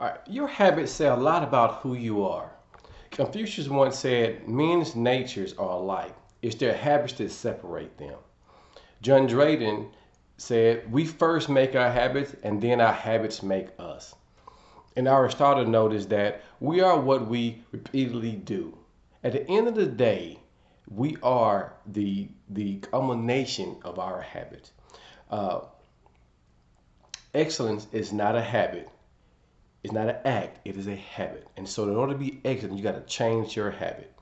All right, your habits say a lot about who you are. Confucius once said, men's natures are alike. It's their habits that separate them. John Drayden said, we first make our habits and then our habits make us. And Aristotle noticed that we are what we repeatedly do. At the end of the day, we are the culmination of our habits. Uh, Excellence is not a habit. It's not an act. It is a habit. And so, in order to be excellent, you got to change your habit.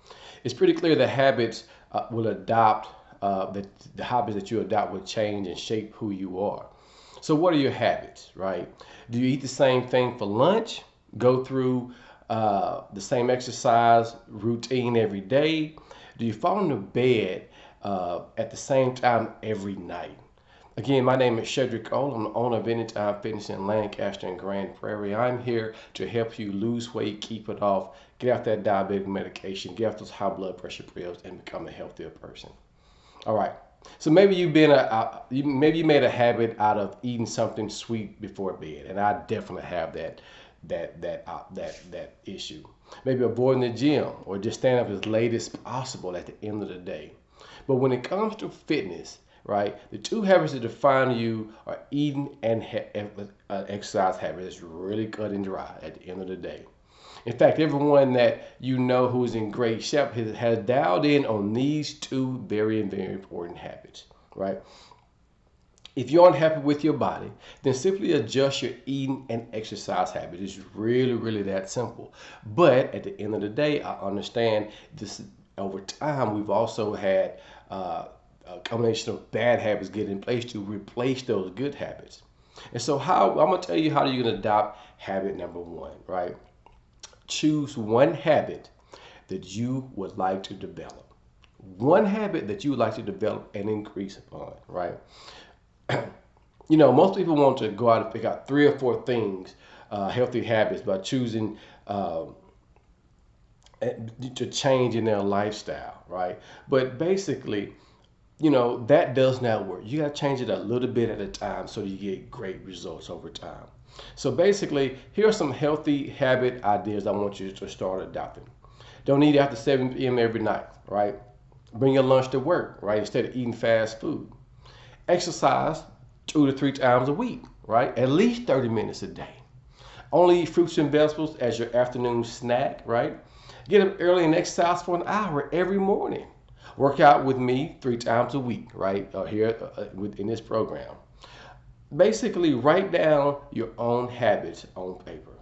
It's pretty clear that habits will adopt. That the habits that you adopt will change and shape who you are. So, what are your habits, right? Do you eat the same thing for lunch? Go through the same exercise routine every day? Do you fall into bed at the same time every night? Again, my name is Shedrick Ole. I'm the owner of Anytime Fitness in Lancaster and Grand Prairie. I'm here to help you lose weight, keep it off, get off that diabetic medication, get off those high blood pressure pills, and become a healthier person. All right. So maybe maybe you made a habit out of eating something sweet before bed, and I definitely have that issue. Maybe avoiding the gym or just staying up as late as possible at the end of the day. But when it comes to fitness, right, the two habits that define you are eating and exercise habits. It's really cut and dry at the end of the day. In fact, everyone that you know who's in great shape has dialed in on these two very important habits, right? If you're unhappy with your body, then simply adjust your eating and exercise habit. It's really that simple. But at the end of the day, I understand this over time, we've also had a combination of bad habits get in place to replace those good habits. And so I'm gonna tell you how you can adopt habit number one, right? Choose one habit that you would like to develop. One habit that you would like to develop and increase upon, right? Most people want to go out and pick out three or four things, healthy habits, by choosing to change in their lifestyle, right? But basically, that does not work. You got to change it a little bit at a time so you get great results over time. So basically, here are some healthy habit ideas I want you to start adopting. Don't eat after 7 p.m. every night, right? Bring your lunch to work, right? Instead of eating fast food. Exercise 2 to 3 times a week, right? At least 30 minutes a day. Only eat fruits and vegetables as your afternoon snack, right? Get up early and exercise for an hour every morning. Work out with me 3 times a week, right? Here in this program. Basically, write down your own habits on paper.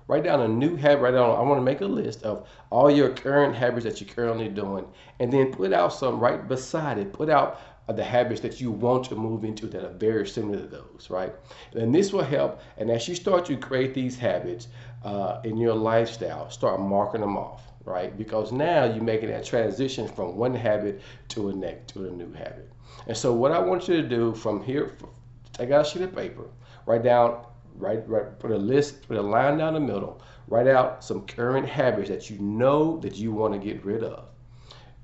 Write down a new habit. Write down. I want to make a list of all your current habits that you're currently doing, and then put out some right beside it. Put out the habits that you want to move into that are very similar to those, right? And this will help. And as you start to create these habits in your lifestyle, start marking them off, right? Because now you're making that transition from one habit to a new habit. And so what I want you to do from here, take out a sheet of paper, write down, put a list, put a line down the middle, write out some current habits that you know that you want to get rid of.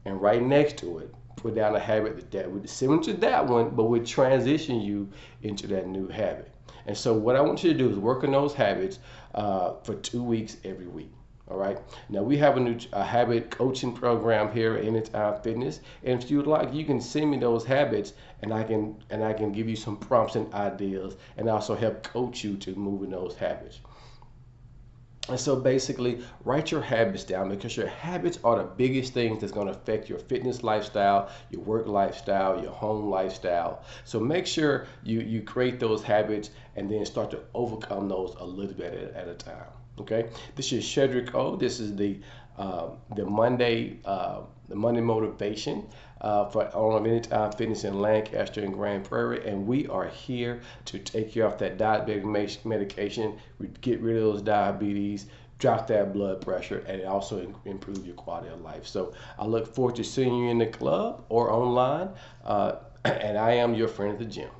And right next to it, put down a habit that would be similar to that one, but would transition you into that new habit. And so what I want you to do is work on those habits for 2 weeks every week. All right. Now we have a habit coaching program here at Anytime Fitness, and if you'd like, you can send me those habits, and I can give you some prompts and ideas, and also help coach you to move in those habits. And so basically, write your habits down, because your habits are the biggest things that's going to affect your fitness lifestyle, your work lifestyle, your home lifestyle. So make sure you create those habits and then start to overcome those a little bit at a time. Okay, this is Shedrick O. This is the Monday motivation for on Anytime Fitness in Lancaster and Grand Prairie, and we are here to take you off that diabetic medication, get rid of those diabetes, drop that blood pressure, and also improve your quality of life. So I look forward to seeing you in the club or online, and I am your friend at the gym.